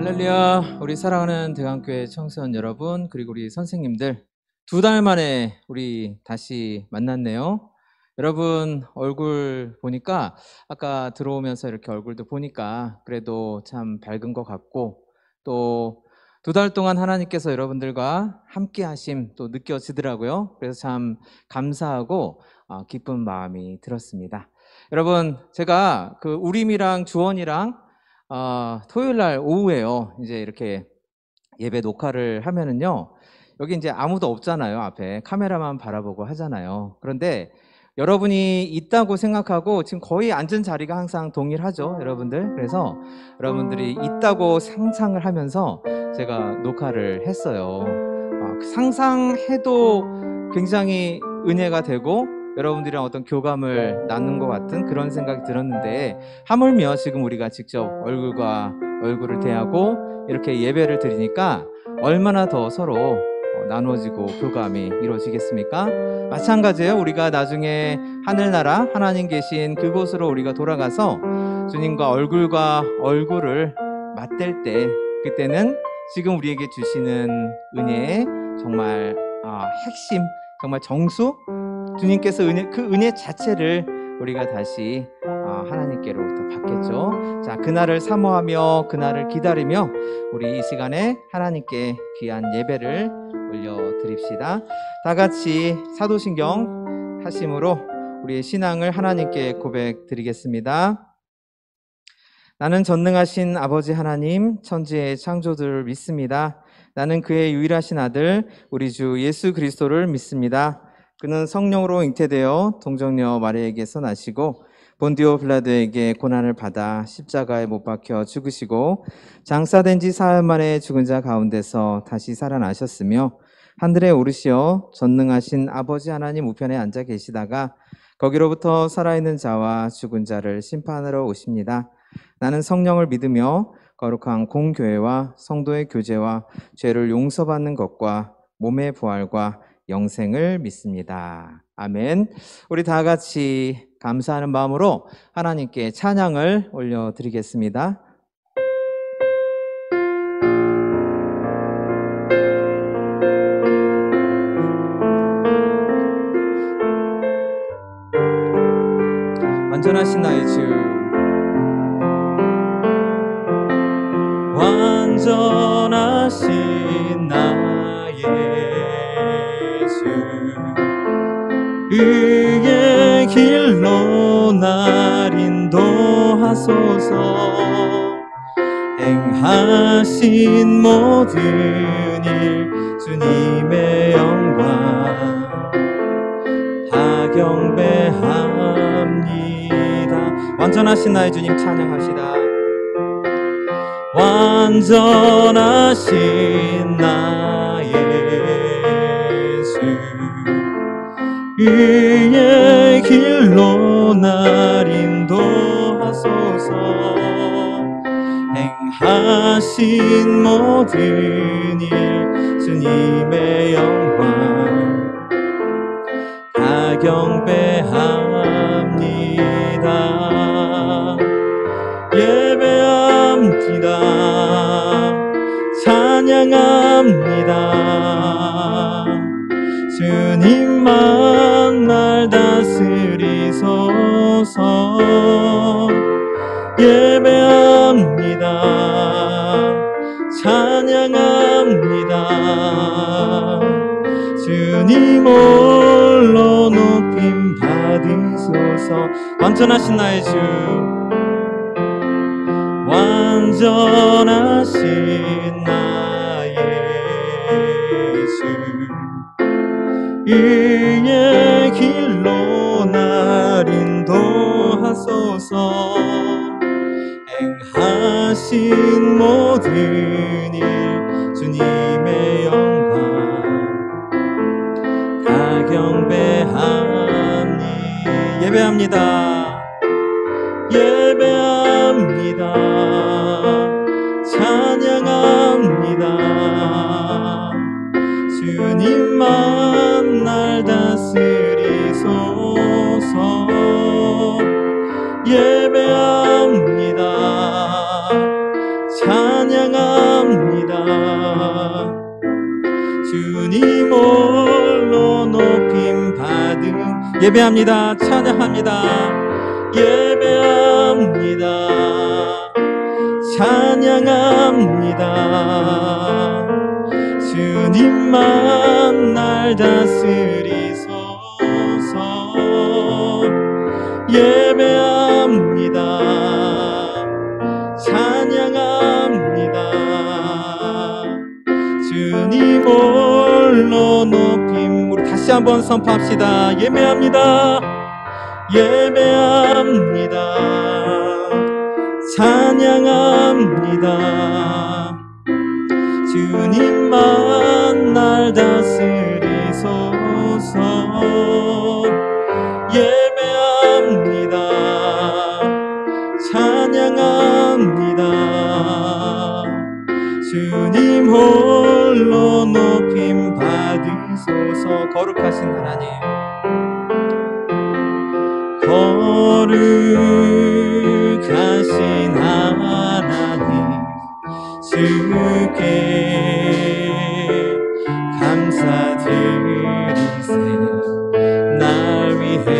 할렐루야. 우리 사랑하는 대강교회 청소년 여러분, 그리고 우리 선생님들, 2달 만에 우리 다시 만났네요. 여러분 얼굴 보니까 아까 들어오면서 이렇게 얼굴도 보니까 그래도 참 밝은 것 같고, 또 2달 동안 하나님께서 여러분들과 함께 하심 또 느껴지더라고요. 그래서 참 감사하고 기쁜 마음이 들었습니다. 여러분, 제가 그 우림이랑 주원이랑 토요일 날 오후에요. 이제 이렇게 예배 녹화를 하면은요. 여기 이제 아무도 없잖아요. 앞에 카메라만 바라보고 하잖아요. 그런데 여러분이 있다고 생각하고 지금 거의 앉은 자리가 항상 동일하죠, 여러분들. 그래서 여러분들이 있다고 상상을 하면서 제가 녹화를 했어요. 상상해도 굉장히 은혜가 되고 여러분들이랑 어떤 교감을 나눈 것 같은 그런 생각이 들었는데, 하물며 지금 우리가 직접 얼굴과 얼굴을 대하고 이렇게 예배를 드리니까 얼마나 더 서로 나눠지고 교감이 이루어지겠습니까? 마찬가지예요. 우리가 나중에 하늘나라 하나님 계신 그곳으로 우리가 돌아가서 주님과 얼굴과 얼굴을 맞댈 때, 그때는 지금 우리에게 주시는 은혜의 정말 핵심, 정말 정수, 주님께서 그 은혜 자체를 우리가 다시 하나님께로부터 받겠죠. 자, 그날을 사모하며 그날을 기다리며 우리 이 시간에 하나님께 귀한 예배를 올려드립시다. 다 같이 사도신경 하심으로 우리의 신앙을 하나님께 고백드리겠습니다. 나는 전능하신 아버지 하나님, 천지의 창조주를 믿습니다. 나는 그의 유일하신 아들 우리 주 예수 그리스도를 믿습니다. 그는 성령으로 잉태되어 동정녀 마리아에게서 나시고 본디오 빌라도에게 고난을 받아 십자가에 못 박혀 죽으시고 장사된 지 사흘 만에 죽은 자 가운데서 다시 살아나셨으며 하늘에 오르시어 전능하신 아버지 하나님 우편에 앉아 계시다가 거기로부터 살아있는 자와 죽은 자를 심판하러 오십니다. 나는 성령을 믿으며 거룩한 공교회와 성도의 교제와 죄를 용서받는 것과 몸의 부활과 영생을 믿습니다. 아멘. 우리 다 같이 감사하는 마음으로 하나님께 찬양을 올려드리겠습니다. 완전하신 나의 주, 완전하신 나의 주, 의의 길로 날 인도하소서. 행하신 모든 일 주님의 영광 다 경배합니다. 완전하신 나의 주님 찬양합시다. 완전하신 나의 주, 의의 길로 날 인도하소서. 행하신 모든 일 주님의 영광 다 경배합니다. 예배합니다. 찬양합니다. 주님만 날 다스리소서. 예배합니다. 찬양합니다. 주님 홀로 높임 받으소서. 완전하신 나의 주, 완전하신 나의 주, 의의 길로 날 인도하소서. 행하신 모든 일 주님의 영광 다 경배하니. 예배합니다. 예배합니다. 찬양합니다. 주님만 날 다스리소서. 예배합니다. 찬양합니다. 예배합니다. 찬양합니다. 예배합니다. 찬양합니다. 주님만 날 다스리소서. 예배합니다. 찬양합니다. 주님 홀로 높임. 우리 다시 한번 선포합시다. 예배합니다. 예배합니다. 찬양합니다. 주님만 날 다스리소서. 예배합니다. 찬양합니다. 주님 홀로 높임 받으소서. 거룩하신 하나님, 거룩하신 하나님, 주께 감사드리세. 날 위해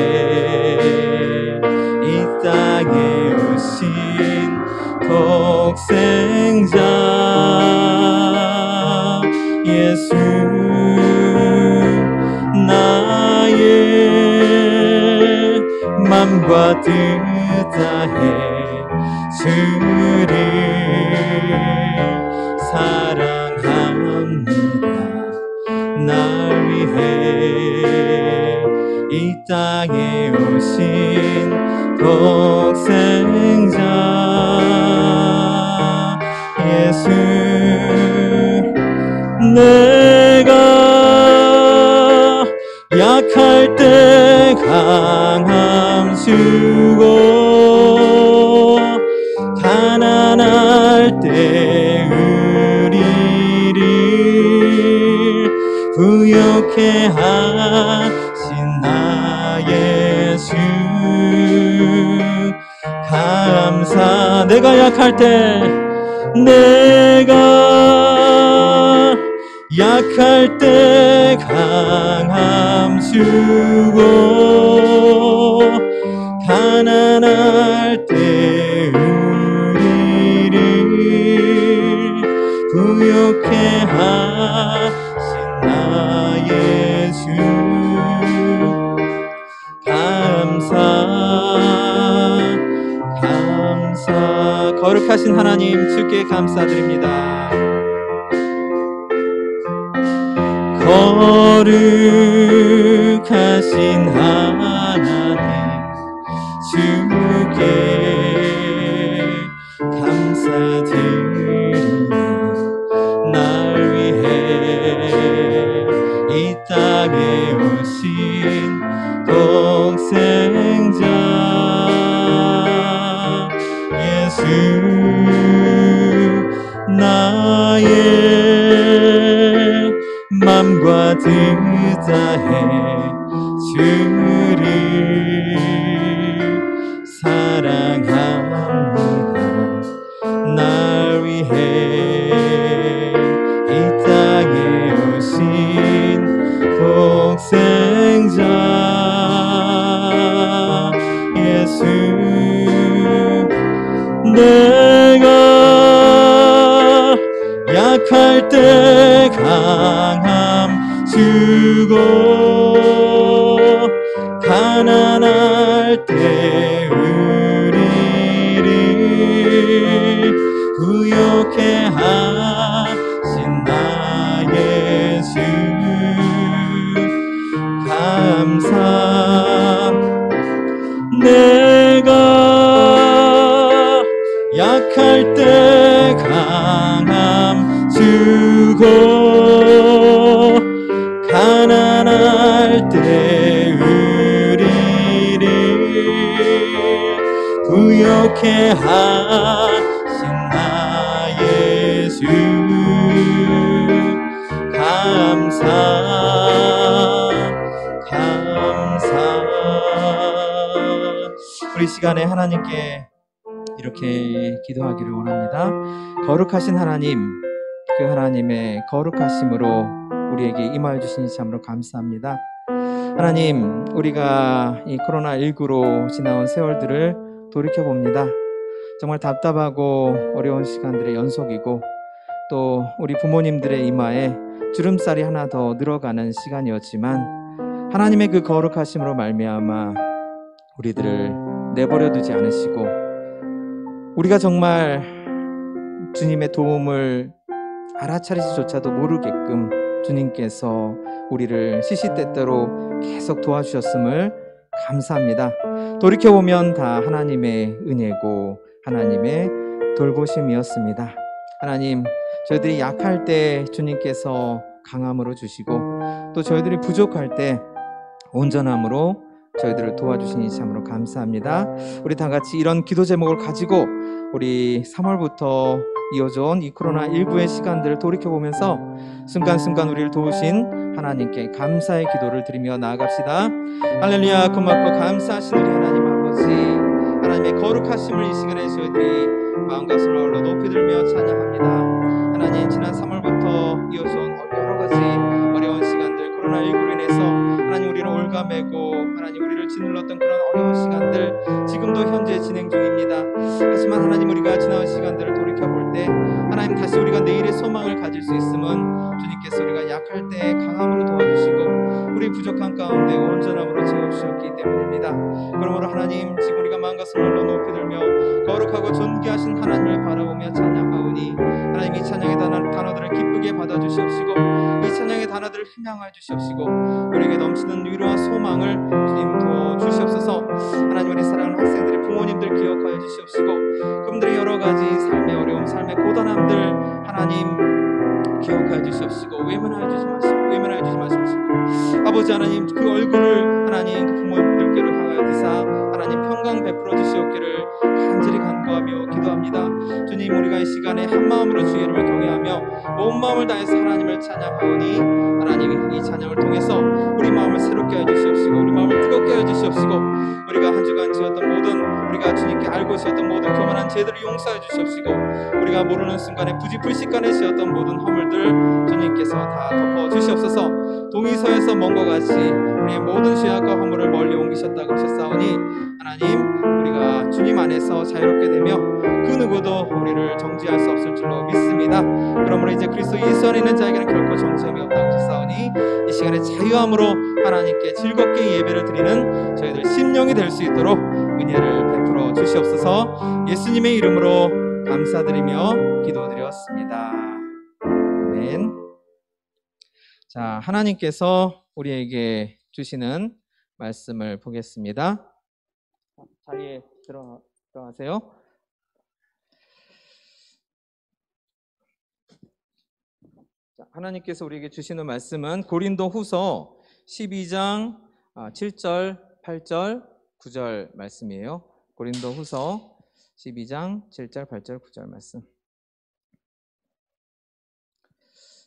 이 땅에 오신 독생자 예수, 나의 맘과 뜻 다해 주를 사랑합니다. 날 위해 이 땅에 오신 독생자 예수, 내가 약할 때 강함 주고 가난할 때 의리를 부욕해 하신 나의 주 감사. 내가 약할 때, 내가 약할 때 강함 주고 가난할 때 의리를 부욕해 하신 나의 주 감사. 거룩하신 하나님, 주께 감사드립니다. 거룩하신 하나님, 주께 감사드리네. 날 위해 이 땅에 오신 독생자 예수, 나의 맘과 뜻 다해 주를 사랑합니다. 날 위해 이 땅에 오신 독생자 예수, 내가 약할 때 강함 주고 가난할 때 의리를 부욕해 하신 나의 주 감사. 내가 약할 때 강함 주고 가난할 때 의리를 부욕해 하신 나의 주 감사. 우리 시간에 하나님께 이렇게 기도하기를 원합니다. 거룩하신 하나님, 그 하나님의 거룩하심으로 우리에게 임하여 주시니 참으로 감사합니다. 하나님, 우리가 이 코로나19로 지나온 세월들을 돌이켜봅니다. 정말 답답하고 어려운 시간들의 연속이고 또 우리 부모님들의 이마에 주름살이 하나 더 늘어가는 시간이었지만 하나님의 그 거룩하심으로 말미암아 우리들을 내버려 두지 않으시고 우리가 정말 주님의 도움을 알아차리지조차도 모르게끔 주님께서 우리를 시시때때로 계속 도와주셨음을 감사합니다. 돌이켜보면 다 하나님의 은혜고 하나님의 돌보심이었습니다. 하나님, 저희들이 약할 때 주님께서 강함으로 주시고 또 저희들이 부족할 때 온전함으로 저희들을 도와주시니 참으로 감사합니다. 우리 다 같이 이런 기도 제목을 가지고 우리 3월부터 이어져온 이 코로나19의 시간들을 돌이켜보면서 순간순간 우리를 도우신 하나님께 감사의 기도를 드리며 나아갑시다. 할렐루야. 고맙고 감사하신 우리 하나님 아버지, 하나님의 거룩하심을 이 시간에 저희들이 마음과 손으로 높이 들며 찬양합니다. 하나님, 지난 3월부터 이어져온 여러 가지 어려운 시간들, 코로나19로 인해서 하나님 우리를 올가매고 하나님 우리를 짓눌렀던 그런 어려운 시간들 지금도 현재 진행 중입니다. 하지만 하나님, 우리가 지나온 시간들을 돌이켜볼 때 하나님, 다시 우리가 내일의 소망을 가질 수 있음은 주님께서 우리가 약할 때 강함으로 도와주시고 우리 부족한 가운데 온전함으로 채워주셨기 때문입니다. 그러므로 하나님, 지금 우리가 마음과 손으로 높이 들며 거룩하고 존귀하신 하나님을 바라보며 찬양하오니 하나님, 이 찬양의 단어들을 기쁘게 받아주시옵시고 이 찬양의 단어들을 희망하여 주시옵시고 우리에게 넘치는 위로와 소망을 주님 부어 주시옵소서. 하나님, 우리 사랑하는 학생들의 부모님들 기억하여 주시옵시고 그분들의 여러 가지 삶의 어려움, 삶의 고단함들 하나님 기억하여 주시옵시고 외면하여 주지 마시옵시고 아버지 하나님, 그 얼굴을 하나님 그 부모님들께로 향하여 드사 하나님 평강 베풀어 주시옵기를 간절히 간구하며 기도합니다. 주님, 우리가 이 시간에 한 마음으로 주의 이름을 경외하며 온 마음을 다해서 하나님을 찬양하오니 하나님, 이 찬양을 통해서 우리 마음을 새롭게 해 주시옵시고 우리 마음을 뜨겁게 해 주시옵시고 우리가 한 주간 지었던 모든, 우리가 주님께 알고 지었던 모든 교만한 죄들을 용서해 주시옵시고 우리가 모르는 순간에 부지불식간에 지었던 모든 허물들 주님께서 다 덮어 주시옵소서. 동이서에서 먼 것 같이 우리의 모든 죄악과 허물을 멀리 옮기셨다고 하셨사오니 하나님, 우리가 주님 안에서 자유롭게 되며 그 누구도 우리를 정죄할 수 없을 줄로 믿습니다. 그러므로 이제 그리스도 예수 안에 있는 자에게는 결코 정죄함이 없다고 하셨사오니 이 시간에 자유함으로 하나님께 즐겁게 예배를 드리는 저희들 심령이 될 수 있도록 은혜를 베풀어 주시옵소서. 예수님의 이름으로 감사드리며 기도드렸습니다. 아멘. 자, 하나님께서 우리에게 주시는 말씀을 보겠습니다. 자리에 들어가세요. 자, 하나님께서 우리에게 주시는 말씀은 고린도후서 12장 7절, 8절, 9절 말씀이에요. 고린도후서 12장 7절, 8절, 9절 말씀.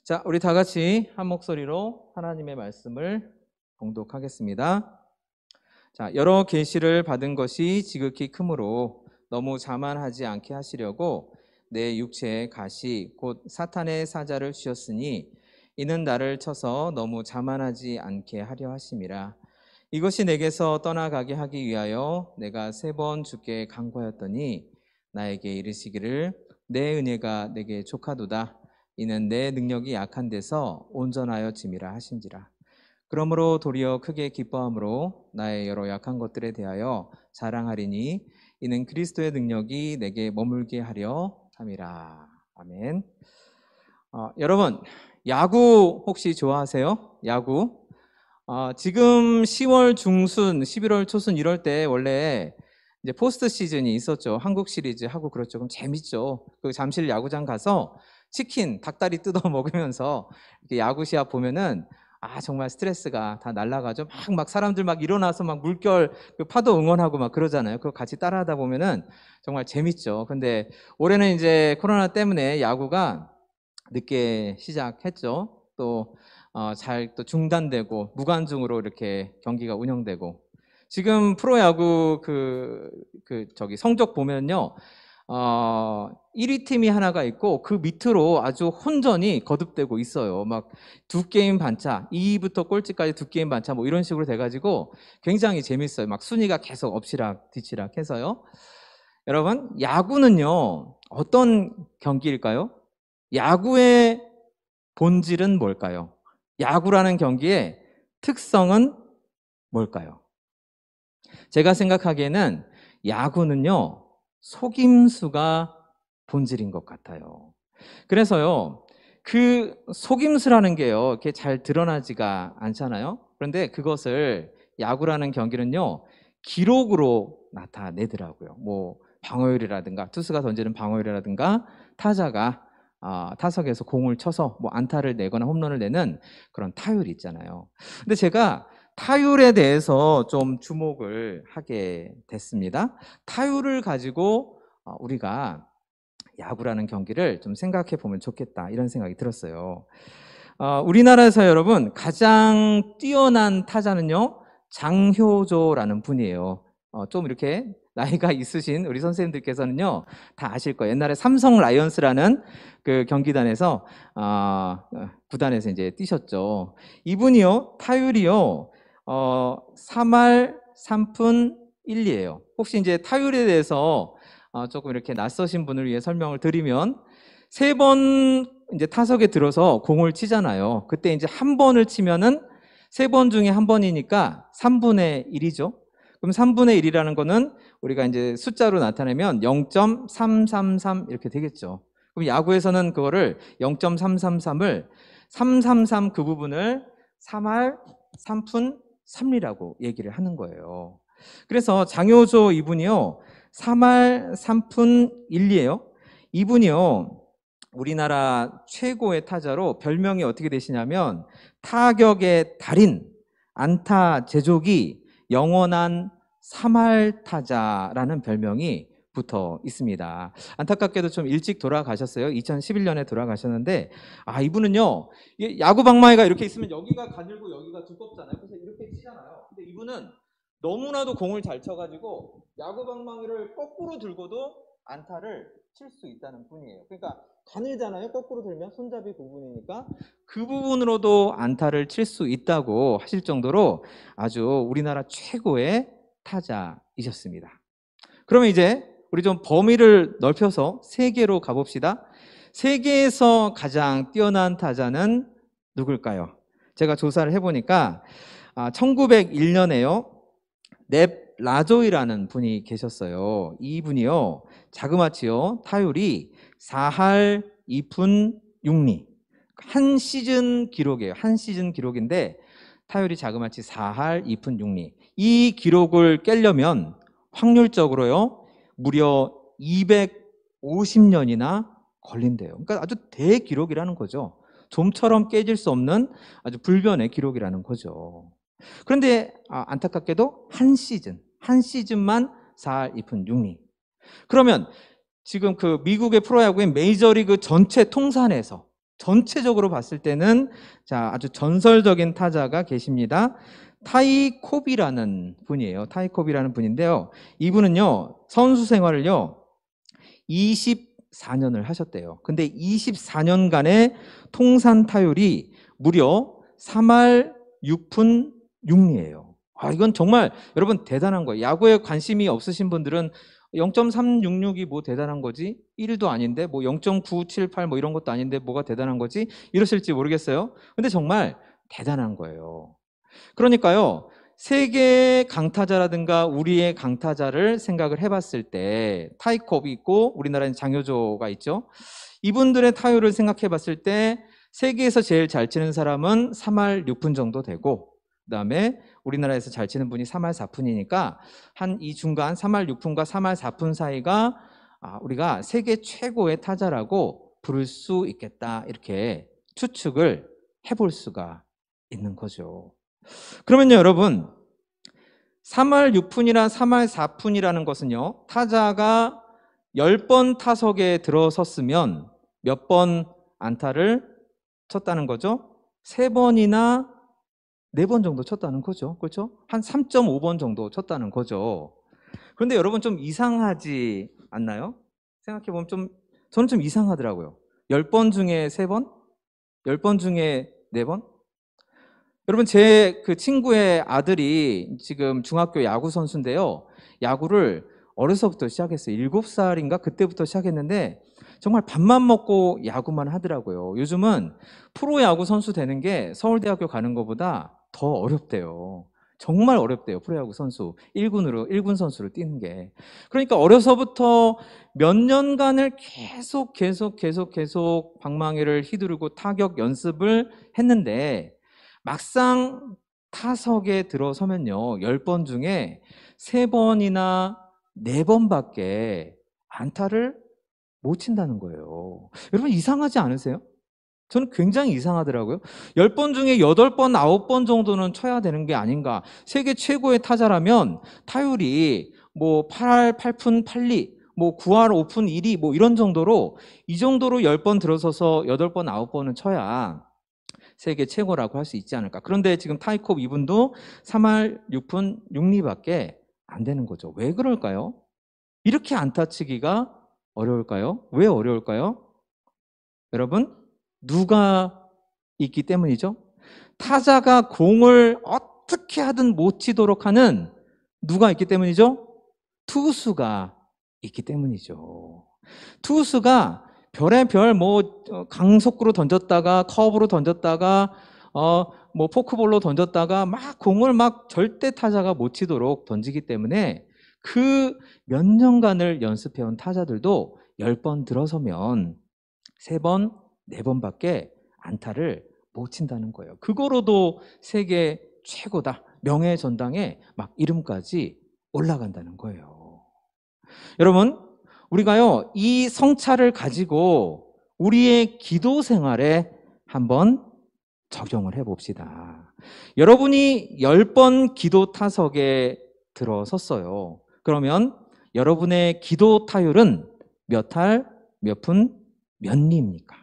자, 우리 다 같이 한 목소리로 하나님의 말씀을 봉독하겠습니다. 자, 여러 계시를 받은 것이 지극히 크므로 너무 자만하지 않게 하시려고 내 육체의 가시 곧 사탄의 사자를 주셨으니 이는 나를 쳐서 너무 자만하지 않게 하려 하심이라. 이것이 내게서 떠나가게 하기 위하여 내가 3번 주께 간구하였더니 나에게 이르시기를 내 은혜가 내게 족하도다. 이는 내 능력이 약한 데서 온전하여 짐이라 하신지라. 그러므로 도리어 크게 기뻐함으로 나의 여러 약한 것들에 대하여 자랑하리니 이는 그리스도의 능력이 내게 머물게 하려 함이라. 아멘. 여러분, 야구 혹시 좋아하세요? 야구? 지금 10월 중순, 11월 초순 이럴 때 원래 이제 포스트 시즌이 있었죠. 한국 시리즈 하고 그렇죠. 그럼 재밌죠. 그 잠실 야구장 가서 치킨, 닭다리 뜯어 먹으면서 이렇게 야구 시합 보면은 정말 스트레스가 다 날아가죠. 막 사람들 막 일어나서 막 물결 그 파도 응원하고 막 그러잖아요. 그거 같이 따라하다 보면은 정말 재밌죠. 근데 올해는 이제 코로나 때문에 야구가 늦게 시작했죠. 또 잘 또 중단되고 무관중으로 이렇게 경기가 운영되고 지금 프로야구 저기 성적 보면요. 1위 팀이 하나가 있고 그 밑으로 아주 혼전이 거듭되고 있어요. 막 2게임 반차, 2위부터 꼴찌까지 2게임 반차 뭐 이런 식으로 돼가지고 굉장히 재밌어요. 막 순위가 계속 엎치락 뒤치락 해서요. 여러분, 야구는요, 어떤 경기일까요? 야구의 본질은 뭘까요? 야구라는 경기의 특성은 뭘까요? 제가 생각하기에는 야구는요, 속임수가 본질인 것 같아요. 그래서요, 그 속임수라는 게요, 이렇게 잘 드러나지가 않잖아요. 그런데 그것을 야구라는 경기는요, 기록으로 나타내더라고요. 뭐 방어율이라든가 투수가 던지는 방어율이라든가 타자가 타석에서 공을 쳐서 뭐 안타를 내거나 홈런을 내는 그런 타율이 있잖아요. 근데 제가 타율에 대해서 좀 주목을 하게 됐습니다. 타율을 가지고 우리가 야구라는 경기를 좀 생각해 보면 좋겠다 이런 생각이 들었어요. 우리나라에서 여러분 가장 뛰어난 타자는요 장효조라는 분이에요. 좀 이렇게 나이가 있으신 우리 선생님들께서는요 다 아실 거예요. 옛날에 삼성 라이언스라는 그 경기단에서 구단에서 이제 뛰셨죠. 이분이요 타율이요 3할 3푼 1리예요. 혹시 이제 타율에 대해서 조금 이렇게 낯서신 분을 위해 설명을 드리면 3번 이제 타석에 들어서 공을 치잖아요. 그때 이제 한 번을 치면은 3번 중에 한 번이니까 3분의 1이죠. 그럼 3분의 1이라는 거는 우리가 이제 숫자로 나타내면 0.333 이렇게 되겠죠. 그럼 야구에서는 그거를 0.333을 333 그 부분을 3할 3푼 3리라고 얘기를 하는 거예요. 그래서 장효조 이분이요 3할 3푼 1리예요. 이분이요 우리나라 최고의 타자로 별명이 어떻게 되시냐면 타격의 달인, 안타 제조기, 영원한 3할 타자라는 별명이 붙어 있습니다. 안타깝게도 좀 일찍 돌아가셨어요. 2011년에 돌아가셨는데 이분은요 야구 방망이가 이렇게 있으면 여기가 가늘고 여기가 두껍잖아요. 그래서 이렇게 치잖아요. 근데 이분은 너무나도 공을 잘 쳐가지고 야구 방망이를 거꾸로 들고도 안타를 칠 수 있다는 분이에요. 그러니까 가늘잖아요. 거꾸로 들면 손잡이 부분이니까 그 부분으로도 안타를 칠 수 있다고 하실 정도로 아주 우리나라 최고의 타자이셨습니다. 그러면 이제 우리 좀 범위를 넓혀서 세계로 가봅시다. 세계에서 가장 뛰어난 타자는 누굴까요? 제가 조사를 해보니까 1901년에요. 넵 라조이라는 분이 계셨어요. 이분이요 자그마치요 타율이 4할 2푼 6리 한 시즌 기록이에요. 한 시즌 기록인데 타율이 자그마치 4할 2푼 6리 이 기록을 깨려면 확률적으로요 무려 250년이나 걸린대요. 그러니까 아주 대기록이라는 거죠. 좀처럼 깨질 수 없는 아주 불변의 기록이라는 거죠. 그런데 안타깝게도 한 시즌만 4할 2푼 6리. 그러면 지금 그 미국의 프로야구인 메이저리그 전체 통산에서 전체적으로 봤을 때는 아주 전설적인 타자가 계십니다. 타이 코비라는 분이에요. 타이 코비라는 분인데요. 이분은요 선수 생활을요 24년을 하셨대요. 근데 24년간의 통산 타율이 무려 3할 6푼 6리예요. 이건 정말 여러분 대단한 거예요. 야구에 관심이 없으신 분들은 0.366이 뭐 대단한 거지? 1도 아닌데 뭐 0.978 뭐 이런 것도 아닌데 뭐가 대단한 거지? 이러실지 모르겠어요. 근데 정말 대단한 거예요. 그러니까요. 세계의 강타자라든가 우리의 강타자를 생각을 해봤을 때 타이콥이 있고 우리나라엔 장효조가 있죠. 이분들의 타율을 생각해봤을 때 세계에서 제일 잘 치는 사람은 3할 6푼 정도 되고 그 다음에 우리나라에서 잘 치는 분이 3할 4푼이니까 한 이 중간 3할 6푼과 3할 4푼 사이가 우리가 세계 최고의 타자라고 부를 수 있겠다 이렇게 추측을 해볼 수가 있는 거죠. 그러면요 여러분 3할 6푼이나 3할 4푼이라는 것은요 타자가 10번 타석에 들어섰으면 몇 번 안타를 쳤다는 거죠? 3번이나 4번 정도 쳤다는 거죠. 그렇죠? 한 3.5번 정도 쳤다는 거죠. 그런데 여러분 좀 이상하지 않나요? 생각해보면 저는 좀 이상하더라고요. 10번 중에 3번? 10번 중에 4번? 여러분, 제 그 친구의 아들이 지금 중학교 야구 선수인데요. 야구를 어려서부터 시작했어요. 7살인가? 그때부터 시작했는데 정말 밥만 먹고 야구만 하더라고요. 요즘은 프로야구 선수 되는 게 서울대학교 가는 것보다 더 어렵대요. 정말 어렵대요. 프로야구 선수. 1군 선수로 뛰는 게. 그러니까 어려서부터 몇 년간을 계속 방망이를 휘두르고 타격 연습을 했는데 막상 타석에 들어서면요, 10번 중에 3번이나 4번밖에 안타를 못 친다는 거예요. 여러분, 이상하지 않으세요? 저는 굉장히 이상하더라고요. 10번 중에 8번, 9번 정도는 쳐야 되는 게 아닌가. 세계 최고의 타자라면 타율이 뭐 8할 8푼 8리, 뭐 9할 5푼 1리, 뭐 이런 정도로, 이 정도로 10번 들어서서 8번, 9번은 쳐야 세계 최고라고 할 수 있지 않을까. 그런데 지금 타이콥 이분도 3할 6푼 6리밖에 안 되는 거죠. 왜 그럴까요? 이렇게 안타치기가 어려울까요? 왜 어려울까요? 여러분, 누가 있기 때문이죠? 타자가 공을 어떻게 하든 못 치도록 하는 누가 있기 때문이죠? 투수가 있기 때문이죠. 투수가 별의 별, 뭐 강속구로 던졌다가 커브로 던졌다가 뭐 포크볼로 던졌다가 막 공을 막 절대 타자가 못 치도록 던지기 때문에 그 몇 년간을 연습해온 타자들도 10번 들어서면 3번, 4번밖에 안타를 못 친다는 거예요. 그거로도 세계 최고다, 명예전당에 막 이름까지 올라간다는 거예요. 여러분, 우리가요, 이 성찰을 가지고 우리의 기도 생활에 한번 적용을 해봅시다. 여러분이 10번 기도 타석에 들어섰어요. 그러면 여러분의 기도 타율은 몇 할, 몇 푼, 몇 리입니까?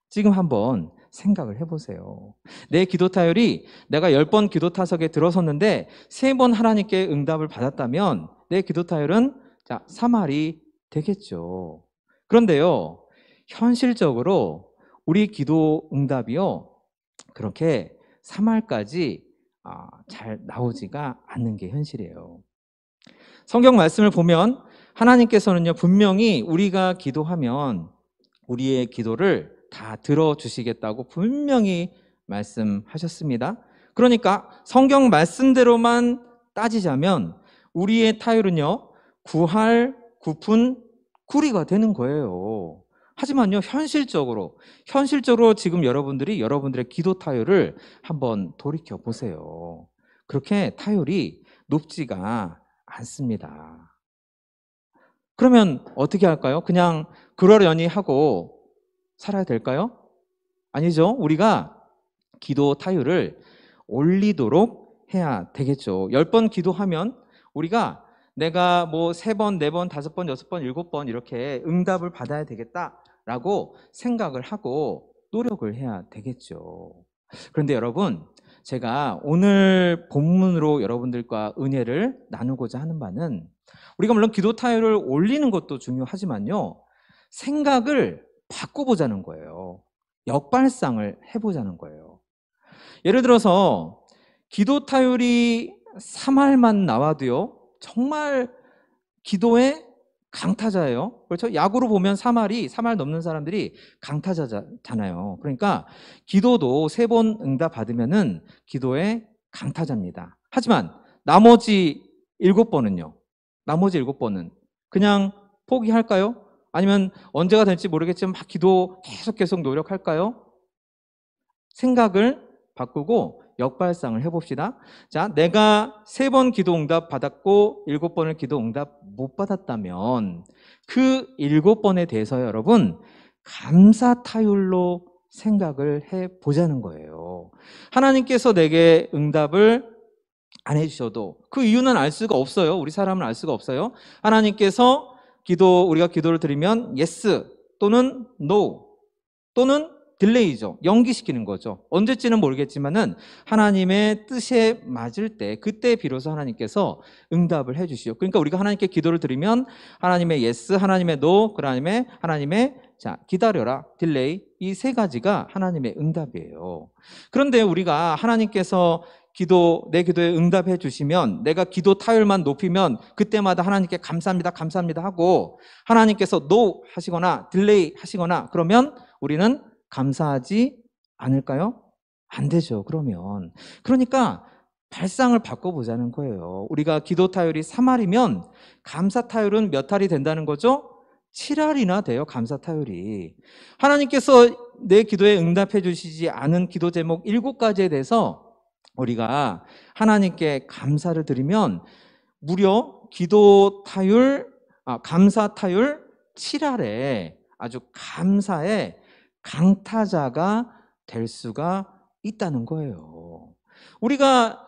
지금 한번 생각을 해보세요. 내 기도 타율이 내가 10번 기도 타석에 들어섰는데 3번 하나님께 응답을 받았다면 내 기도 타율은 3할이 되겠죠. 그런데요, 현실적으로 우리 기도 응답이요, 그렇게 3할까지 잘 나오지가 않는 게 현실이에요. 성경 말씀을 보면 하나님께서는요, 분명히 우리가 기도하면 우리의 기도를 다 들어주시겠다고 분명히 말씀하셨습니다. 그러니까 성경 말씀대로만 따지자면 우리의 타율은요, 9할 9푼 9리가 되는 거예요. 하지만요, 현실적으로 지금 여러분들의 기도 타율을 한번 돌이켜 보세요. 그렇게 타율이 높지가 않습니다. 그러면 어떻게 할까요? 그냥 그러려니 하고 살아야 될까요? 아니죠. 우리가 기도 타율을 올리도록 해야 되겠죠. 10번 기도하면 우리가 내가 뭐 3번, 4번, 5번, 6번, 7번 이렇게 응답을 받아야 되겠다라고 생각을 하고 노력을 해야 되겠죠. 그런데 여러분, 제가 오늘 본문으로 여러분들과 은혜를 나누고자 하는 바는, 우리가 물론 기도 타율을 올리는 것도 중요하지만요, 생각을 바꿔보자는 거예요. 역발상을 해보자는 거예요. 예를 들어서 기도 타율이 3할만 나와도요, 정말 기도의 강타자예요. 그렇죠? 야구로 보면 3할 넘는 사람들이 강타자잖아요. 그러니까 기도도 3번 응답 받으면은 기도의 강타자입니다. 하지만 나머지 7번은요? 나머지 7번은 그냥 포기할까요? 아니면 언제가 될지 모르겠지만 막 기도 계속 노력할까요? 생각을 바꾸고 역발상을 해봅시다. 자, 내가 3번 기도 응답 받았고 7번을 기도 응답 못 받았다면 그 7번에 대해서 여러분 감사 타율로 생각을 해보자는 거예요. 하나님께서 내게 응답을 안 해주셔도 그 이유는 알 수가 없어요. 우리 사람은 알 수가 없어요. 하나님께서 우리가 기도를 드리면 yes 또는 no 또는 딜레이죠. 연기시키는 거죠. 언제쯤은 모르겠지만은 하나님의 뜻에 맞을 때 그때 비로소 하나님께서 응답을 해주시죠. 그러니까 우리가 하나님께 기도를 드리면 하나님의 예스, 하나님의 노, 그 다음에 하나님의 자 기다려라, 딜레이, 이 세 가지가 하나님의 응답이에요. 그런데 우리가 하나님께서 내 기도에 응답해 주시면 내가 기도 타율만 높이면 그때마다 하나님께 감사합니다, 감사합니다 하고 하나님께서 노 하시거나 딜레이 하시거나 그러면 우리는 감사하지 않을까요? 안 되죠. 그러니까 발상을 바꿔보자는 거예요. 우리가 기도 타율이 3할이면 감사 타율은 몇 할이 된다는 거죠? 7할이나 돼요. 감사 타율이. 하나님께서 내 기도에 응답해 주시지 않은 기도 제목 7가지에 대해서 우리가 하나님께 감사를 드리면 무려 기도 타율, 감사 타율 7할에 아주 감사의 강타자가 될 수가 있다는 거예요. 우리가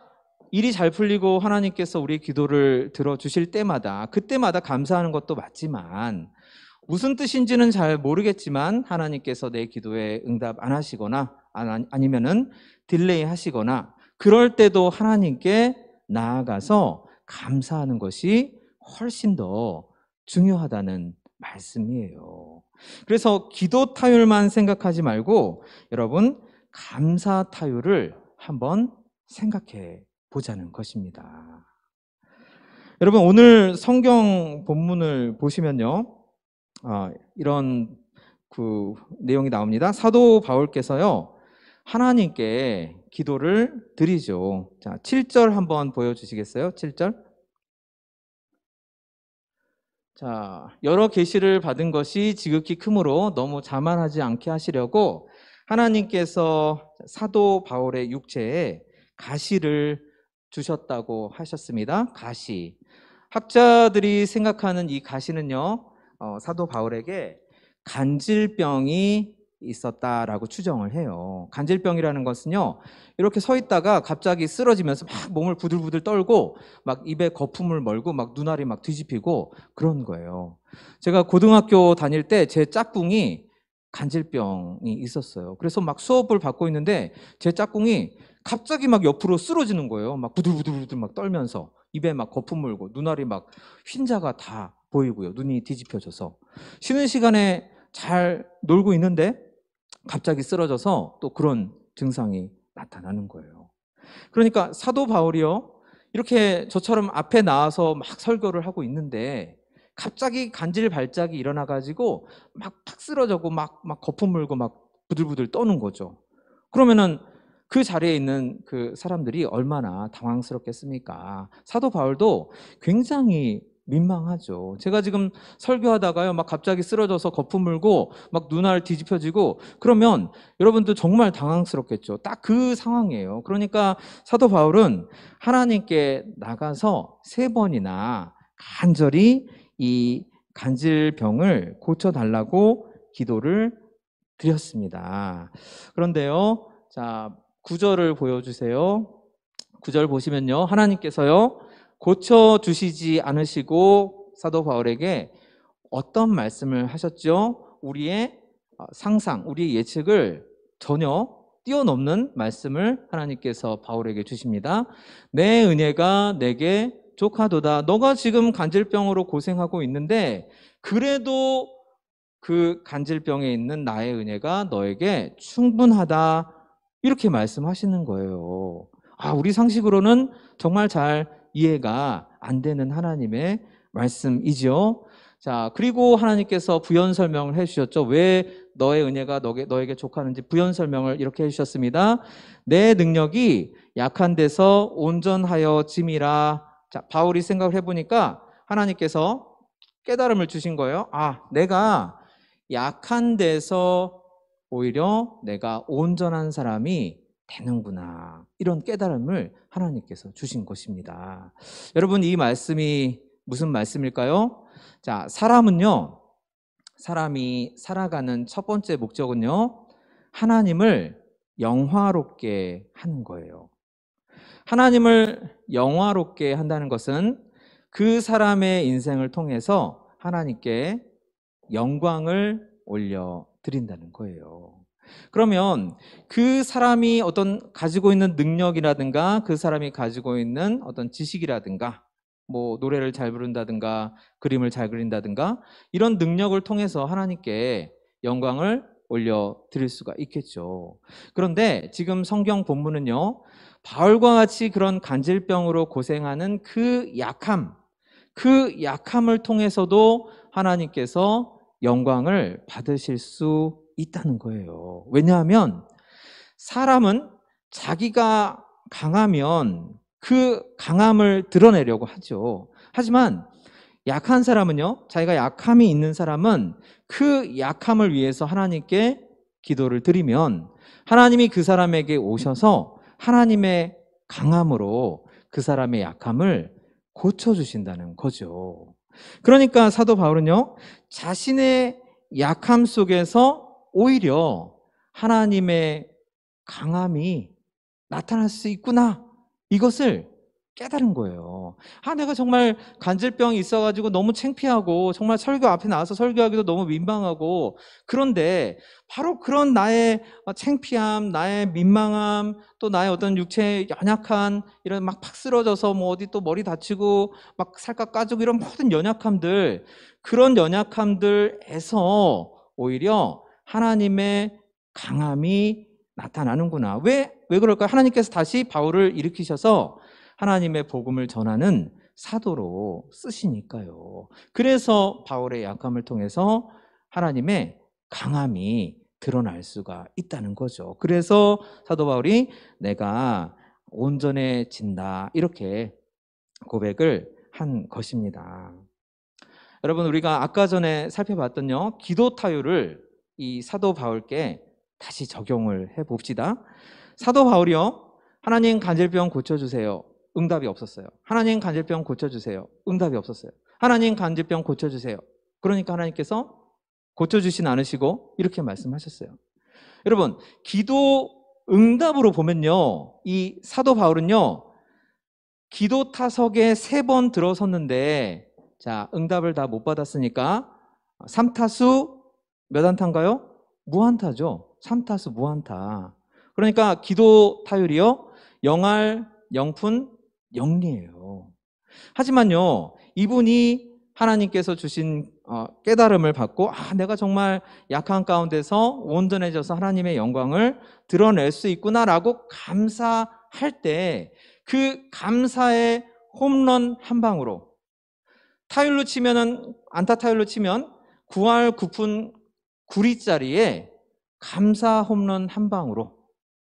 일이 잘 풀리고 하나님께서 우리 기도를 들어주실 때마다 그때마다 감사하는 것도 맞지만 무슨 뜻인지는 잘 모르겠지만 하나님께서 내 기도에 응답 안 하시거나 아니면은 딜레이 하시거나 그럴 때도 하나님께 나아가서 감사하는 것이 훨씬 더 중요하다는 말씀이에요. 그래서 기도 타율만 생각하지 말고 여러분 감사 타율을 한번 생각해 보자는 것입니다. 여러분 오늘 성경 본문을 보시면요, 이런 그 내용이 나옵니다. 사도 바울께서요 하나님께 기도를 드리죠. 자, 7절 한번 보여주시겠어요? 7절. 자, 여러 계시를 받은 것이 지극히 크므로 너무 자만하지 않게 하시려고 하나님께서 사도 바울의 육체에 가시를 주셨다고 하셨습니다. 가시. 학자들이 생각하는 이 가시는요, 사도 바울에게 간질병이 있었다라고 추정을 해요. 간질병이라는 것은요, 이렇게 서 있다가 갑자기 쓰러지면서 막 몸을 부들부들 떨고 막 입에 거품을 멀고 막 눈알이 막 뒤집히고 그런 거예요. 제가 고등학교 다닐 때 제 짝꿍이 간질병이 있었어요. 그래서 막 수업을 받고 있는데 제 짝꿍이 갑자기 막 옆으로 쓰러지는 거예요. 막 부들부들 막 떨면서 입에 막 거품 물고 눈알이 막 흰자가 다 보이고요. 눈이 뒤집혀져서 쉬는 시간에 잘 놀고 있는데 갑자기 쓰러져서 또 그런 증상이 나타나는 거예요. 그러니까 사도 바울이요, 이렇게 저처럼 앞에 나와서 막 설교를 하고 있는데 갑자기 간질 발작이 일어나가지고 막 팍 쓰러져고 막 거품 물고 막 부들부들 떠는 거죠. 그러면은 그 자리에 있는 그 사람들이 얼마나 당황스럽겠습니까? 사도 바울도 굉장히 민망하죠. 제가 지금 설교하다가요, 막 갑자기 쓰러져서 거품 물고 막 눈알 뒤집혀지고 그러면 여러분도 정말 당황스럽겠죠. 딱 그 상황이에요. 그러니까 사도 바울은 하나님께 나가서 3번이나 간절히 이 간질병을 고쳐달라고 기도를 드렸습니다. 그런데요, 자, 9절을 보여주세요. 9절 보시면요, 하나님께서요 고쳐주시지 않으시고 사도 바울에게 어떤 말씀을 하셨죠? 우리의 상상, 우리의 예측을 전혀 뛰어넘는 말씀을 하나님께서 바울에게 주십니다. 내 은혜가 내게 족하도다. 너가 지금 간질병으로 고생하고 있는데 그래도 그 간질병에 있는 나의 은혜가 너에게 충분하다. 이렇게 말씀하시는 거예요. 우리 상식으로는 정말 잘 이해가 안 되는 하나님의 말씀이죠. 자, 그리고 하나님께서 부연 설명을 해주셨죠. 왜 너의 은혜가 너에게 족하는지 부연 설명을 이렇게 해주셨습니다. 내 능력이 약한 데서 온전하여 짐이라. 자, 바울이 생각을 해보니까 하나님께서 깨달음을 주신 거예요. 내가 약한 데서 오히려 내가 온전한 사람이 되는구나. 이런 깨달음을 하나님께서 주신 것입니다. 여러분, 이 말씀이 무슨 말씀일까요? 자, 사람이 살아가는 첫 번째 목적은요, 하나님을 영화롭게 하는 거예요. 하나님을 영화롭게 한다는 것은 그 사람의 인생을 통해서 하나님께 영광을 올려드린다는 거예요. 그러면 그 사람이 어떤 가지고 있는 능력이라든가 그 사람이 가지고 있는 어떤 지식이라든가 뭐 노래를 잘 부른다든가 그림을 잘 그린다든가 이런 능력을 통해서 하나님께 영광을 올려드릴 수가 있겠죠. 그런데 지금 성경 본문은요, 바울과 같이 그런 간질병으로 고생하는 그 약함을 통해서도 하나님께서 영광을 받으실 수 있다는 거예요. 왜냐하면 사람은 자기가 강하면 그 강함을 드러내려고 하죠. 하지만 약한 사람은요, 자기가 약함이 있는 사람은 그 약함을 위해서 하나님께 기도를 드리면 하나님이 그 사람에게 오셔서 하나님의 강함으로 그 사람의 약함을 고쳐주신다는 거죠. 그러니까 사도 바울은요, 자신의 약함 속에서 오히려 하나님의 강함이 나타날 수 있구나, 이것을 깨달은 거예요. 내가 정말 간질병이 있어가지고 너무 창피하고 정말 설교 앞에 나와서 설교하기도 너무 민망하고, 그런데 바로 그런 나의 창피함, 나의 민망함, 또 나의 어떤 육체의 연약한 이런 막 팍 쓰러져서 뭐 어디 또 머리 다치고 막 살갗 까지고 이런 모든 연약함들, 그런 연약함들에서 오히려 하나님의 강함이 나타나는구나. 왜 그럴까요? 하나님께서 다시 바울을 일으키셔서 하나님의 복음을 전하는 사도로 쓰시니까요. 그래서 바울의 약함을 통해서 하나님의 강함이 드러날 수가 있다는 거죠. 그래서 사도 바울이 내가 온전해진다, 이렇게 고백을 한 것입니다. 여러분, 우리가 아까 전에 살펴봤던요, 기도 타율을 이 사도 바울께 다시 적용을 해봅시다. 사도 바울이요, 하나님 간질병 고쳐주세요, 응답이 없었어요. 하나님 간질병 고쳐주세요, 응답이 없었어요. 하나님 간질병 고쳐주세요. 그러니까 하나님께서 고쳐주진 않으시고 이렇게 말씀하셨어요. 여러분, 기도 응답으로 보면요, 이 사도 바울은요, 기도 타석에 3번 들어섰는데, 자, 응답을 다 못 받았으니까 3타수 몇 안타인가요? 무안타죠. 3타수 무안타. 그러니까 기도 타율이요, 0할 0푼 0리예요. 하지만요, 이분이 하나님께서 주신 깨달음을 받고, 내가 정말 약한 가운데서 온전해져서 하나님의 영광을 드러낼 수 있구나라고 감사할 때, 그 감사의 홈런 한 방으로, 타율로 치면은, 안타 타율로 치면 9할 9푼 9리짜리에 감사 홈런 한 방으로,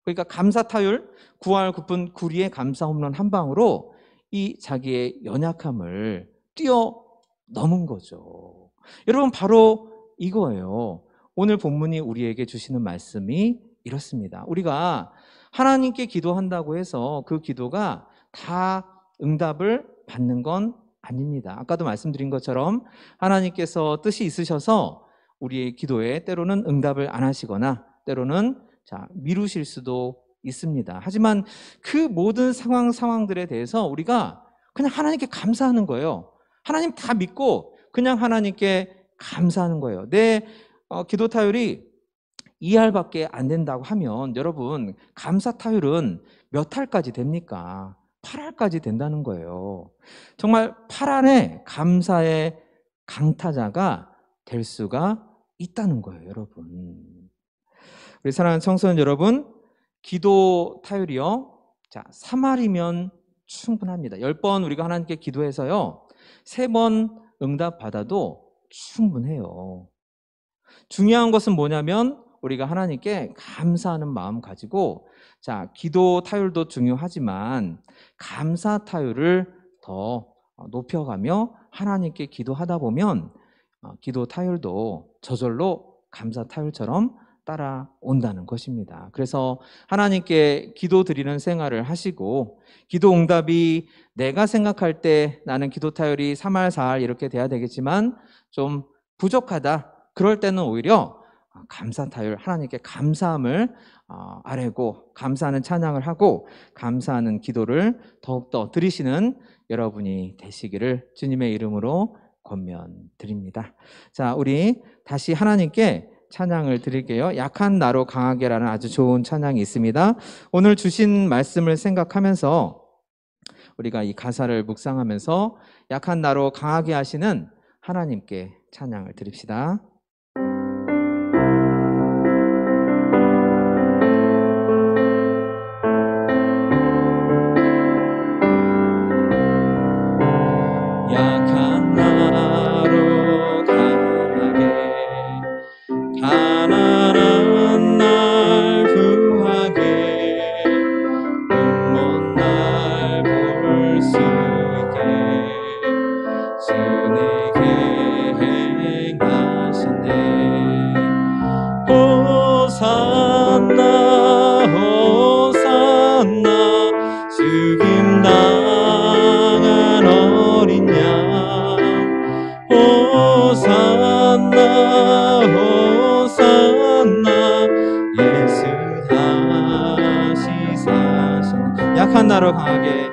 그러니까 감사 타율 9할 9푼 9리의 감사 홈런 한 방으로 이 자기의 연약함을 뛰어넘은 거죠. 여러분, 바로 이거예요. 오늘 본문이 우리에게 주시는 말씀이 이렇습니다. 우리가 하나님께 기도한다고 해서 그 기도가 다 응답을 받는 건 아닙니다. 아까도 말씀드린 것처럼 하나님께서 뜻이 있으셔서 우리의 기도에 때로는 응답을 안 하시거나 때로는 미루실 수도 있습니다. 하지만 그 모든 상황들에 대해서 우리가 그냥 하나님께 감사하는 거예요. 하나님 다 믿고 그냥 하나님께 감사하는 거예요. 내 기도 타율이 2할밖에 안 된다고 하면, 여러분, 감사 타율은 몇 할까지 됩니까? 8할까지 된다는 거예요. 정말 8할의 감사의 강타자가 될 수가 있다는 거예요, 여러분. 우리 사랑하는 청소년 여러분, 기도 타율이요, 3할이면 충분합니다. 10번 우리가 하나님께 기도해서요, 3번 응답 받아도 충분해요. 중요한 것은 뭐냐면 우리가 하나님께 감사하는 마음 가지고, 기도 타율도 중요하지만 감사 타율을 더 높여가며 하나님께 기도하다 보면 기도 타율도 저절로 감사 타율처럼 따라온다는 것입니다. 그래서 하나님께 기도 드리는 생활을 하시고, 기도 응답이 내가 생각할 때 나는 기도 타율이 3할 4할 이렇게 돼야 되겠지만 좀 부족하다, 그럴 때는 오히려 감사 타율, 하나님께 감사함을 아뢰고 감사하는 찬양을 하고 감사하는 기도를 더욱더 드리시는 여러분이 되시기를 주님의 이름으로 권면드립니다. 우리 다시 하나님께 찬양을 드릴게요. 약한 나로 강하게라는 아주 좋은 찬양이 있습니다. 오늘 주신 말씀을 생각하면서 우리가 이 가사를 묵상하면서 약한 나로 강하게 하시는 하나님께 찬양을 드립시다. 약한 나로 강하게 가난한 날 구하게 눈먼 날 볼 수 있게 주 내게 행하시네. 호산나 호산나 죽임 당한 어린 양 호산나 호산나 예수 다시 사셨네. 약한 나로 강하게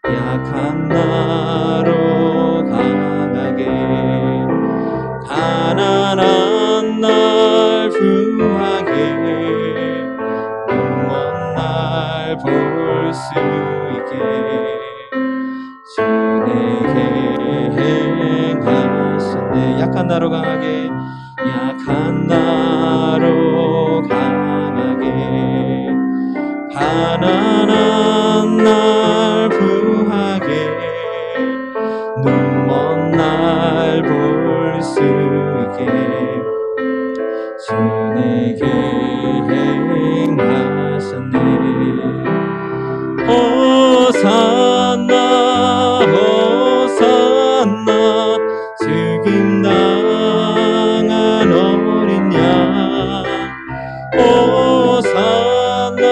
약한 나로 강하게 가난한 날 구하게 눈먼 날 볼 수 있게 주 내게 행하셨네. 약한 나로 강하게 약한 나로 강하게 가난한 날 구하게 눈먼 날 볼 수 있게 주 내게 행하셨네. 호산나 호산나 죽임 당한 어린 양 호산나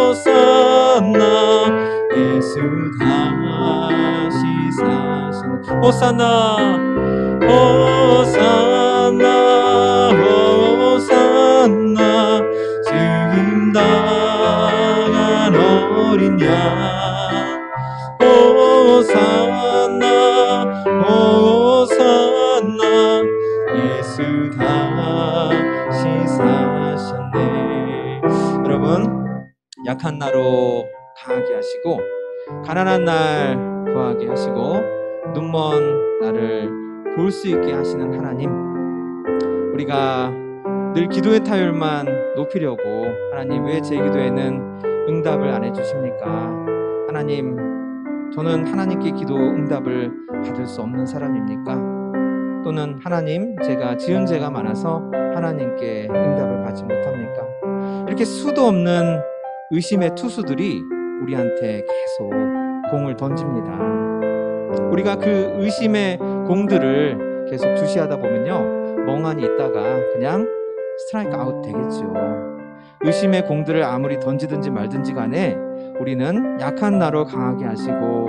호산나 예수 다시 사시네. 호산나 호산나 호산나 죽임 당한 어린 양 호산나 호산나 예수 다시 사셨네. 여러분, 약한 나로 강하게 하시고 가난한 날 구하게 하시고 눈먼 나를 볼 수 있게 하시는 하나님, 우리가 늘 기도의 타율만 높이려고 하나님 왜 제 기도에는 응답을 안 해주십니까? 하나님, 저는 하나님께 기도 응답을 받을 수 없는 사람입니까? 또는 하나님, 제가 지은 죄가 많아서 하나님께 응답을 받지 못합니까? 이렇게 수도 없는 의심의 투수들이 우리한테 계속 공을 던집니다. 우리가 그 의심의 공들을 계속 주시하다 보면요, 멍하니 있다가 그냥 스트라이크 아웃 되겠죠. 의심의 공들을 아무리 던지든지 말든지 간에 우리는 약한 나로 강하게 하시고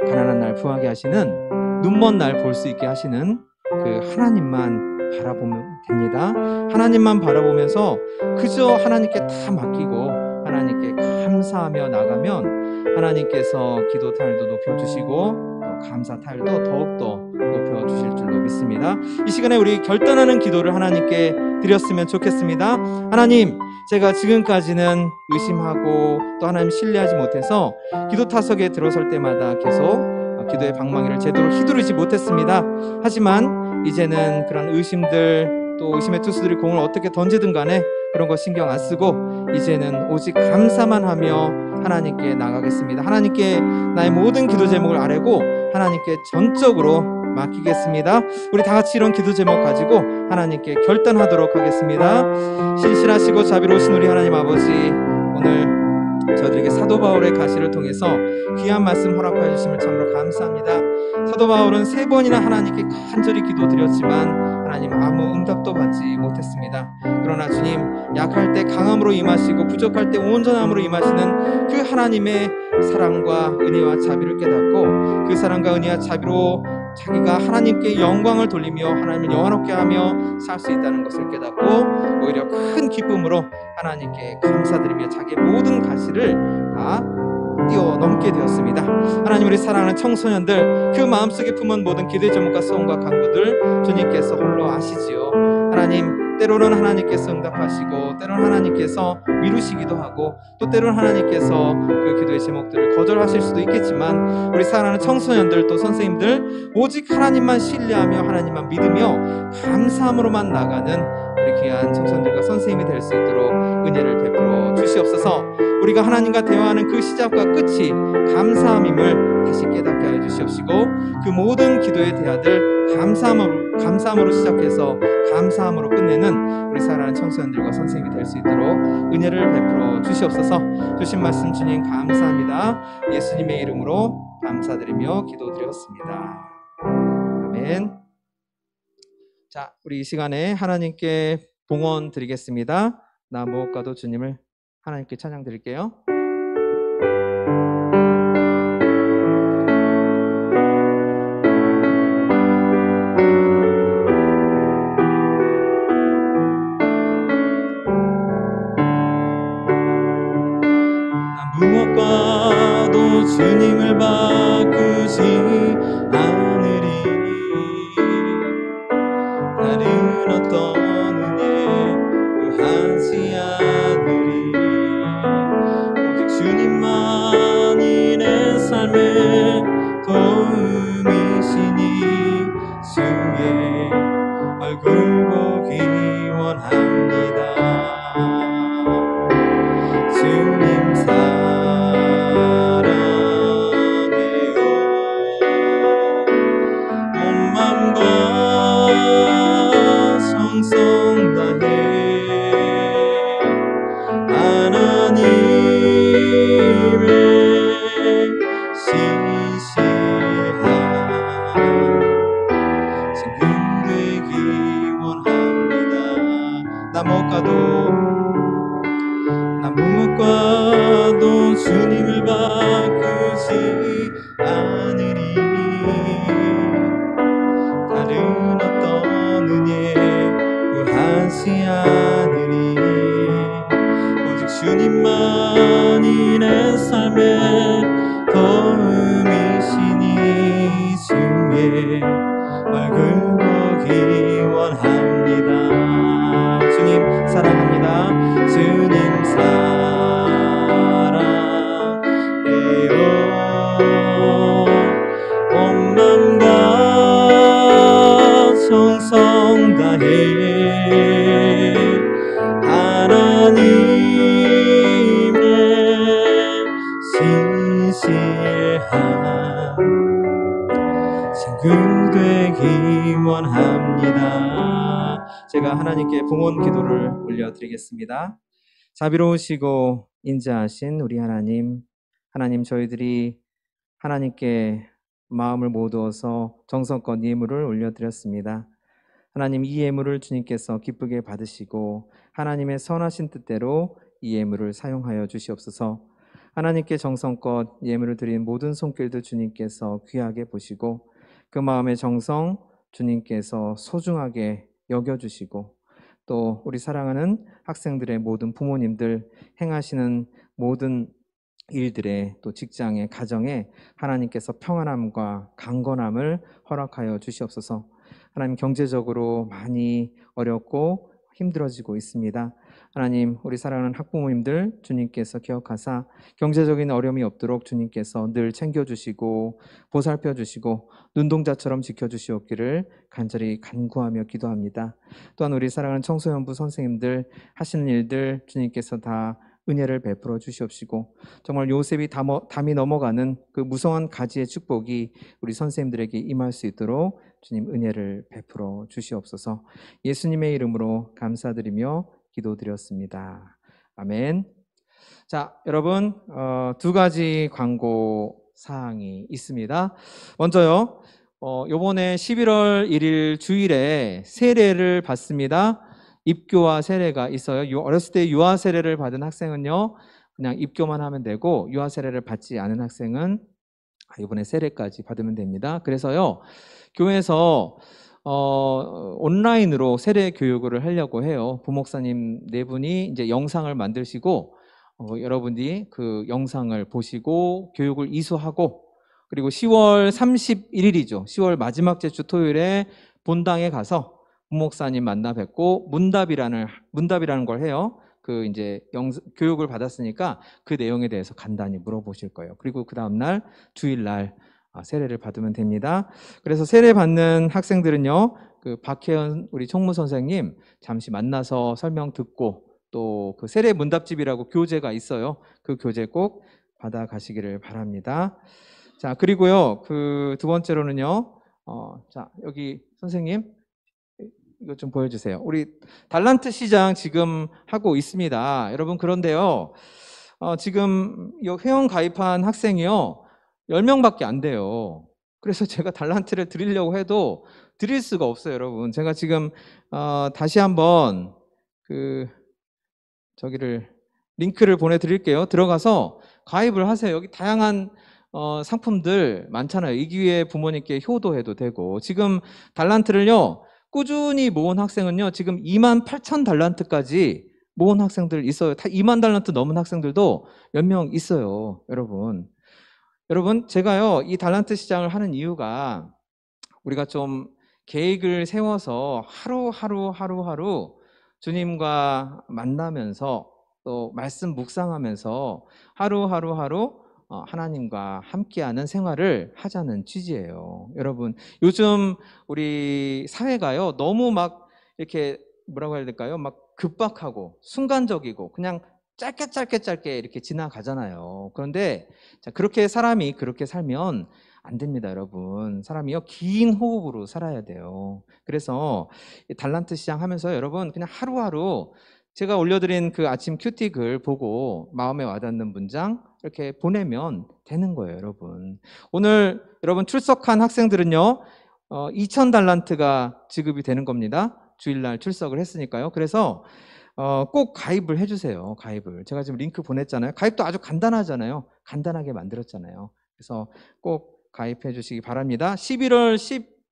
가난한 날 부하게 하시는 눈먼 날 볼 수 있게 하시는 그 하나님만 바라보면 됩니다. 하나님만 바라보면서 그저 하나님께 다 맡기고 하나님께 감사하며 나가면 하나님께서 기도 타율도 높여주시고 또 감사 타율도 더욱더 높여주실 줄로 믿습니다. 이 시간에 우리 결단하는 기도를 하나님께 드렸으면 좋겠습니다. 하나님, 제가 지금까지는 의심하고 또 하나님 신뢰하지 못해서 기도 타석에 들어설 때마다 계속 기도의 방망이를 제대로 휘두르지 못했습니다. 하지만 이제는 그런 의심들 또 의심의 투수들이 공을 어떻게 던지든 간에 그런 거 신경 안 쓰고 이제는 오직 감사만 하며 하나님께 나가겠습니다. 하나님께 나의 모든 기도 제목을 아뢰고 하나님께 전적으로 맡기겠습니다. 우리 다 같이 이런 기도 제목 가지고 하나님께 결단하도록 하겠습니다. 신실하시고 자비로우신 우리 하나님 아버지, 오늘 저희들에게 사도 바울의 가시를 통해서 귀한 말씀 허락하여 주심을 참으로 감사합니다. 사도 바울은 3번이나 하나님께 간절히 기도드렸지만 하나님 아무 응답도 받지 못했습니다. 그러나 주님, 약할 때 강함으로 임하시고 부족할 때 온전함으로 임하시는 그 하나님의 사랑과 은혜와 자비를 깨닫고 그 사랑과 은혜와 자비로 자기가 하나님께 영광을 돌리며 하나님을 영화롭게 하며 살 수 있다는 것을 깨닫고 오히려 큰 기쁨으로 하나님께 감사드리며 자기의 모든 가시를 다 뛰어넘게 되었습니다. 하나님, 우리 사랑하는 청소년들 그 마음속에 품은 모든 기대 제목과 소원과 간구들 주님께서 홀로 아시지요. 하나님, 때로는 하나님께서 응답하시고 때로는 하나님께서 미루시기도 하고 또 때로는 하나님께서 그 기도의 제목들을 거절하실 수도 있겠지만 우리 사랑하는 청소년들 또 선생님들 오직 하나님만 신뢰하며 하나님만 믿으며 감사함으로만 나가는 우리 귀한 청소년들과 선생님이 될 수 있도록 은혜를 베풀어 주시옵소서. 우리가 하나님과 대화하는 그 시작과 끝이 감사함임을 다시 깨닫게 하여 주시옵시고 그 모든 기도의 대화들 감사함으로 시작해서 감사함으로 끝내는 우리 사랑하는 청소년들과 선생님이 될 수 있도록 은혜를 베풀어 주시옵소서. 주신 말씀 주님 감사합니다. 예수님의 이름으로 감사드리며 기도드렸습니다. 아멘. 자, 우리 이 시간에 하나님께 봉헌 드리겠습니다. 나 무엇과도 주님을 하나님께 찬양 드릴게요. 무엇과도 주님을 바꾸지 않으리. 다른 어떤 은혜 구하지 않으리. 오직 주님만이 내 삶의 도움이시니 주의 얼굴 보기 원합니다. 주님 사랑해요. 온 맘과 정성 다해 하나님의 시시한 친구 되기 원합니다. 나 무엇과도 주님을 바꾸지 않으리. 다른 어떤 은혜 구하지 않으리. 오직 주님만이 내 삶의 도움이시니 주의 얼굴 보기 원합니다. 주님 사랑합니다. 주님 사랑해요. 온 맘과 정성 다해 하나님의 신실한 친구 되기 원합니다. 제가 하나님께 봉헌 기도를 올려드리겠습니다. 자비로우시고 인자하신 우리 하나님, 저희들이 하나님께 마음을 모두어서 정성껏 예물을 올려드렸습니다. 하나님, 이 예물을 주님께서 기쁘게 받으시고 하나님의 선하신 뜻대로 이 예물을 사용하여 주시옵소서. 하나님께 정성껏 예물을 드린 모든 손길도 주님께서 귀하게 보시고 그 마음의 정성 주님께서 소중하게 여겨주시고 또 우리 사랑하는 학생들의 모든 부모님들 행하시는 모든 일들에 또 직장에 가정에 하나님께서 평안함과 강건함을 허락하여 주시옵소서. 하나님, 경제적으로 많이 어렵고 힘들어지고 있습니다. 하나님, 우리 사랑하는 학부모님들 주님께서 기억하사 경제적인 어려움이 없도록 주님께서 늘 챙겨주시고 보살펴주시고 눈동자처럼 지켜주시옵기를 간절히 간구하며 기도합니다. 또한 우리 사랑하는 청소년부 선생님들 하시는 일들 주님께서 다 은혜를 베풀어 주시옵시고 정말 요셉이 담이 넘어가는 그 무성한 가지의 축복이 우리 선생님들에게 임할 수 있도록 주님 은혜를 베풀어 주시옵소서. 예수님의 이름으로 감사드리며 기도드렸습니다. 아멘. 자, 여러분, 두 가지 광고 사항이 있습니다. 먼저요, 요번에 11월 1일 주일에 세례를 받습니다. 입교와 세례가 있어요. 어렸을 때 유아 세례를 받은 학생은요, 그냥 입교만 하면 되고 유아 세례를 받지 않은 학생은 이번에 세례까지 받으면 됩니다. 그래서요, 교회에서 온라인으로 세례 교육을 하려고 해요. 부목사님 네 분이 이제 영상을 만드시고 여러분들이 그 영상을 보시고 교육을 이수하고 그리고 10월 31일이죠. 10월 마지막 주 토요일에 본당에 가서 부목사님 만나 뵙고 문답이라는 걸 해요. 그 이제 교육을 받았으니까 그 내용에 대해서 간단히 물어보실 거예요. 그리고 그 다음날 주일날 세례를 받으면 됩니다. 그래서 세례 받는 학생들은요, 그 박혜연 우리 총무 선생님 잠시 만나서 설명 듣고 또 그 세례 문답집이라고 교재가 있어요. 그 교재 꼭 받아 가시기를 바랍니다. 자, 그리고요, 그 두 번째로는요, 자, 여기 선생님, 이거 좀 보여주세요. 우리 달란트 시장 지금 하고 있습니다. 여러분, 그런데요, 지금 이 회원 가입한 학생이요, 10명밖에 안 돼요. 그래서 제가 달란트를 드리려고 해도 드릴 수가 없어요, 여러분. 제가 지금, 다시 한번 저기를 링크를 보내드릴게요. 들어가서 가입을 하세요. 여기 다양한 상품들 많잖아요. 이 기회에 부모님께 효도해도 되고. 지금 달란트를요, 꾸준히 모은 학생은요, 지금 28,000달란트까지 모은 학생들 있어요. 2만 달란트 넘은 학생들도 몇 명 있어요, 여러분. 여러분, 제가요, 이 달란트 시장을 하는 이유가 우리가 좀 계획을 세워서 하루하루 주님과 만나면서 또 말씀 묵상하면서 하루하루 하나님과 함께하는 생활을 하자는 취지예요. 여러분, 요즘 우리 사회가요, 너무 막 이렇게 뭐라고 해야 될까요? 막 급박하고 순간적이고 그냥 짧게 이렇게 지나가잖아요. 그런데 자, 사람이 그렇게 살면 안 됩니다, 여러분. 사람이요, 긴 호흡으로 살아야 돼요. 그래서 달란트 시장 하면서 여러분, 그냥 하루하루 제가 올려드린 그 아침 큐티 글 보고 마음에 와닿는 문장 이렇게 보내면 되는 거예요, 여러분. 오늘 여러분 출석한 학생들은요, 2,000달란트가 지급이 되는 겁니다. 주일날 출석을 했으니까요. 그래서 꼭 가입을 해주세요. 가입을. 제가 지금 링크 보냈잖아요. 가입도 아주 간단하잖아요. 간단하게 만들었잖아요. 그래서 꼭 가입해 주시기 바랍니다. 11월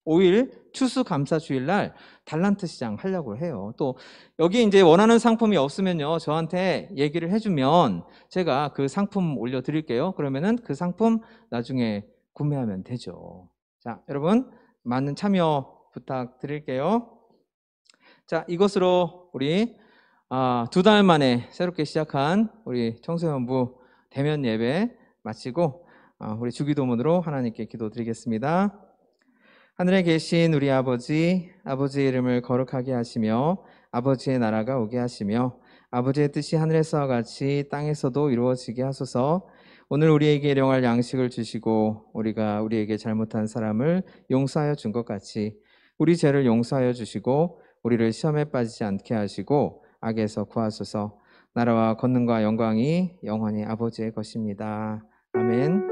15일 추수감사주일날 달란트 시장 하려고 해요. 또 여기 이제 원하는 상품이 없으면요, 저한테 얘기를 해주면 제가 그 상품 올려드릴게요. 그러면은 그 상품 나중에 구매하면 되죠. 자, 여러분 많은 참여 부탁드릴게요. 자, 이것으로 우리 2달 만에 새롭게 시작한 우리 청소년부 대면 예배 마치고 우리 주기도문으로 하나님께 기도드리겠습니다. 하늘에 계신 우리 아버지, 아버지의 이름을 거룩하게 하시며 아버지의 나라가 오게 하시며 아버지의 뜻이 하늘에서와 같이 땅에서도 이루어지게 하소서. 오늘 우리에게 일용할 양식을 주시고 우리가 우리에게 잘못한 사람을 용서하여 준 것 같이 우리 죄를 용서하여 주시고 우리를 시험에 빠지지 않게 하시고 악에서 구하소서. 나라와 권능과 영광이 영원히 아버지의 것입니다. 아멘.